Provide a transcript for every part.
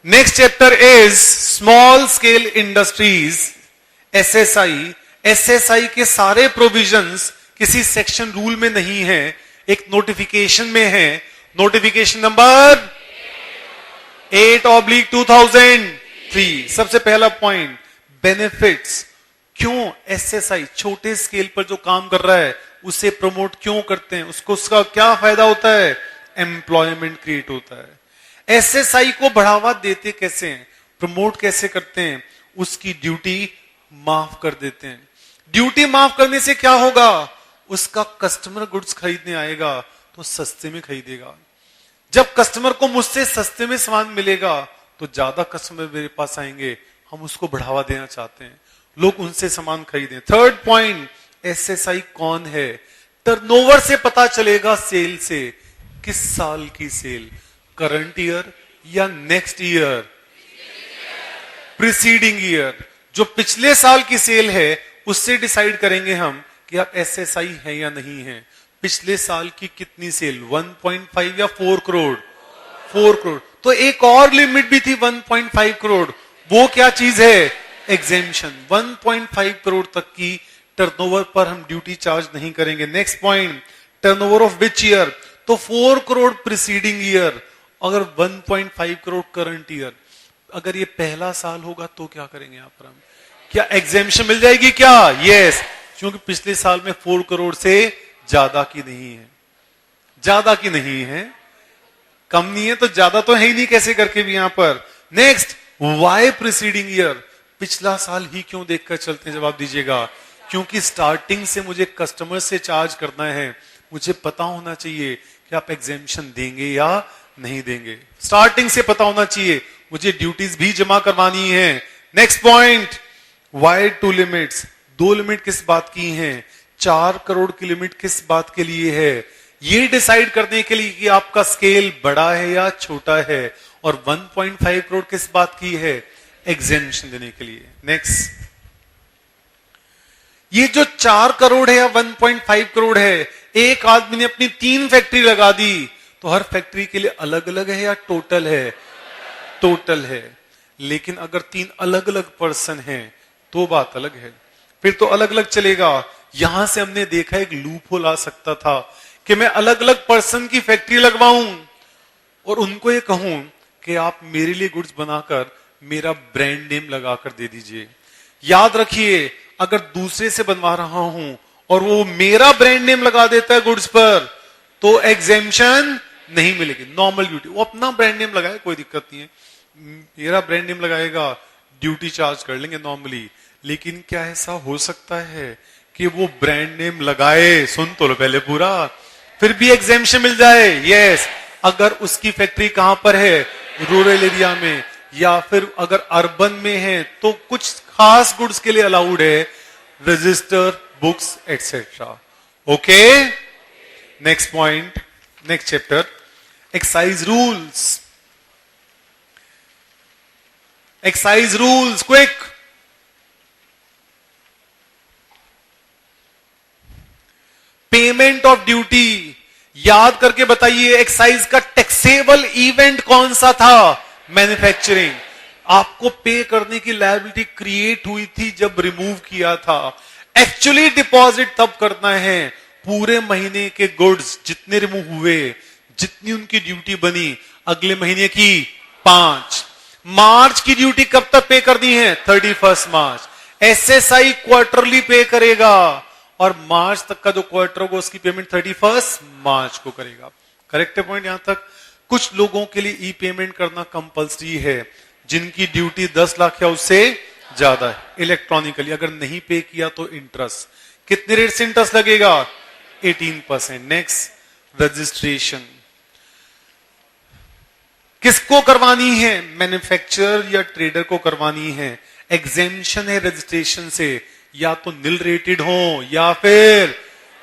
Next chapter is small scale industries, SSI. SSI के सारे provisions किसी सेक्शन रूल में नहीं है, एक नोटिफिकेशन में है। Notification number 8/2003। सबसे पहला पॉइंट, बेनिफिट्स। क्यों एसएसआई छोटे स्केल पर जो काम कर रहा है उसे प्रमोट क्यों करते हैं, उसको उसका क्या फायदा होता है? एम्प्लॉयमेंट क्रिएट होता है। एसएसआई को बढ़ावा देते कैसे हैं, प्रमोट कैसे करते हैं? उसकी ड्यूटी माफ कर देते हैं। ड्यूटी माफ करने से क्या होगा? उसका कस्टमर गुड्स खरीदने आएगा तो सस्ते में खरीदेगा। जब कस्टमर को मुझसे सस्ते में सामान मिलेगा तो ज्यादा कस्टमर मेरे पास आएंगे, हम उसको बढ़ावा देना चाहते हैं, लोग उनसे सामान खरीदें। थर्ड पॉइंट, एसएसआई कौन है? टर्नओवर से पता चलेगा, सेल से। किस साल की सेल, करंट ईयर या नेक्स्ट ईयर? Preceding year. जो पिछले साल की सेल है उससे डिसाइड करेंगे हम कि आप एसएसआई है या नहीं है। पिछले साल की कितनी सेल, 1.5 या 4 करोड़? 4 करोड़। तो एक और लिमिट भी थी 1.5 करोड़, वो क्या चीज है? एग्जेम्पशन। 1.5 करोड़ तक की टर्नओवर पर हम ड्यूटी चार्ज नहीं करेंगे। Next point, turnover of which year? तो 4 करोड़ प्रीसीडिंग ईयर, अगर 1.5 करोड़ करंट ईयर। अगर ये पहला साल होगा तो क्या करेंगे यहां पर हम? क्या एग्जेम्पशन मिल जाएगी क्या? यस, क्योंकि पिछले साल में 4 करोड़ से ज्यादा की नहीं है। ज्यादा की नहीं है, कम नहीं है तो ज्यादा तो है ही नहीं, कैसे करके भी यहां पर। Next, why preceding year? पिछला साल ही क्यों देखकर चलते हैं? जवाब दीजिएगा, क्योंकि स्टार्टिंग से मुझे कस्टमर से चार्ज करना है, मुझे पता होना चाहिए कि आप एग्जेम्पशन देंगे या नहीं देंगे। स्टार्टिंग से पता होना चाहिए, मुझे ड्यूटीज भी जमा करवानी है। Next point, why 2 limits? 2 limit किस बात की हैं? 4 करोड़ की लिमिट किस बात के लिए है? ये डिसाइड करने के लिए कि आपका स्केल बड़ा है या छोटा है। और 1.5 करोड़ किस बात की है? एग्जेम्पशन देने के लिए। नेक्स्ट, ये जो 4 करोड़ है या 1.5 करोड़ है, एक आदमी ने अपनी 3 फैक्ट्री लगा दी, तो हर फैक्ट्री के लिए अलग अलग है या टोटल है? टोटल है। लेकिन अगर 3 अलग अलग पर्सन हैं तो बात अलग है, फिर तो अलग अलग चलेगा। यहां से हमने देखा एक लूप होल आ सकता था कि मैं अलग अलग पर्सन की फैक्ट्री लगवाऊं और उनको ये कहूं कि आप मेरे लिए गुड्स बनाकर मेरा ब्रांड नेम लगाकर दे दीजिए। याद रखिए, अगर दूसरे से बनवा रहा हूं और वो मेरा ब्रांड नेम लगा देता है गुड्स पर, तो एग्जेम्पशन नहीं मिलेगी। नॉर्मल ड्यूटी, वो अपना ब्रांड नेम लगाए, कोई दिक्कत नहीं है, मेरा ब्रांड नेम लगाएगा, ड्यूटी चार्ज कर लेंगे नॉर्मली। लेकिन क्या ऐसा हो सकता है कि वो ब्रांड नेम लगाए, सुन तो लो पहले पूरा, फिर भी एग्जेम्पशन मिल जाए? यस, अगर उसकी फैक्ट्री कहां पर है? रूरल एरिया में, या फिर अगर अर्बन में है तो कुछ खास गुड्स के लिए अलाउड है, register, books etcetera. Okay, next point, next chapter, excise rules. Excise rules, quick. Payment of duty, याद करके बताइए एक्साइज का टैक्सेबल इवेंट कौन सा था? मैन्युफैक्चरिंग। आपको पे करने की लायबिलिटी क्रिएट हुई थी जब रिमूव किया था। एक्चुअली डिपॉजिट तब करना है पूरे महीने के गुड्स जितने रिमूव हुए, जितनी उनकी ड्यूटी बनी, अगले महीने की 5 मार्च की ड्यूटी कब तक पे करनी है? 31 मार्च। एसएसआई क्वार्टरली पे करेगा और मार्च तक का जो क्वार्टर होगा उसकी पेमेंट 31 मार्च को करेगा। करेक्ट है पॉइंट यहां तक? कुछ लोगों के लिए ई पेमेंट करना कंपलसरी है, जिनकी ड्यूटी 10 लाख या उससे ज्यादा है, इलेक्ट्रॉनिकली। अगर नहीं पे किया तो इंटरेस्ट, कितने रेट से इंटरेस्ट लगेगा? 18%। नेक्स्ट, रजिस्ट्रेशन किसको करवानी है? मैन्युफैक्चरर या ट्रेडर को करवानी है। एग्जेम्पशन है रजिस्ट्रेशन से, या तो निल रेटेड हो या फिर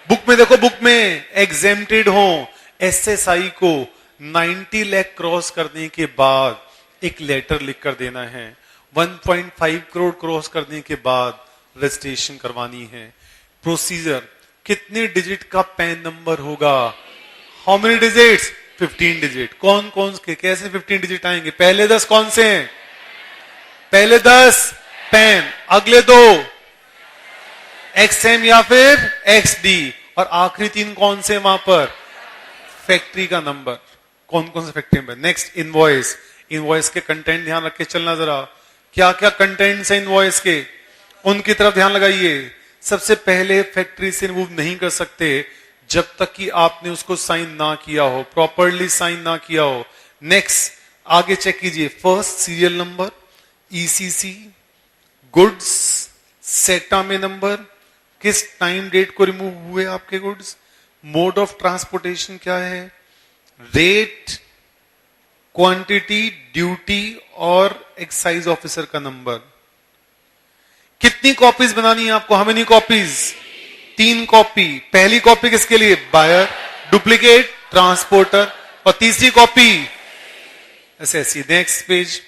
बुक में देखो, बुक में एग्जेम्प्टेड हो। एसएसआई को 90 लाख क्रॉस करने के बाद एक लेटर लिख कर देना है, 1.5 करोड़ क्रॉस करने के बाद रजिस्ट्रेशन करवानी है। प्रोसीजर, कितने डिजिट का पैन नंबर होगा? How many digits? 15 डिजिट। कौन कौन के कैसे 15 डिजिट आएंगे? पहले 10 कौन से हैं? पहले 10 पेन, अगले 2 XM या फिर XD, और आखिरी 3 कौन से वहां पर? फैक्ट्री का नंबर। कौन कौन से factory number? Next invoice. Invoice के कंटेंट ध्यान रख के चलना जरा, क्या क्या कंटेंट्स है इनवॉइस के, उनकी तरफ ध्यान लगाइए। सबसे पहले फैक्ट्री से रिमूव नहीं कर सकते जब तक कि आपने उसको साइन ना किया हो, प्रॉपरली साइन ना किया हो। नेक्स्ट आगे चेक कीजिए, first serial number, ECC, goods, सेटा में नंबर, किस टाइम डेट को रिमूव हुए आपके गुड्स, मोड ऑफ ट्रांसपोर्टेशन क्या है, रेट, क्वांटिटी, ड्यूटी और एक्साइज ऑफिसर का नंबर। कितनी कॉपीज बनानी है आपको? How many copies? 3 कॉपी। पहली कॉपी किसके लिए? बायर, डुप्लीकेट, ट्रांसपोर्टर, और तीसरी copy SSI। Next page,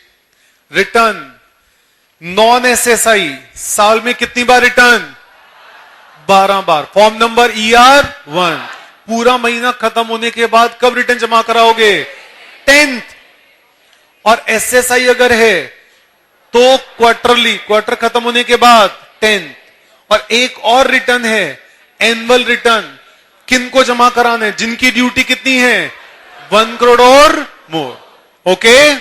return non SSI साल में कितनी बार रिटर्न? 12 बार। Form number ER1। पूरा महीना खत्म होने के बाद कब रिटर्न जमा कराओगे? 10th। और SSI अगर है तो क्वार्टरली, क्वार्टर खत्म होने के बाद 10th। और एक और रिटर्न है एनुअल रिटर्न, किनको जमा कराने? जिनकी ड्यूटी कितनी है? 1 करोड़ और मोर। ओके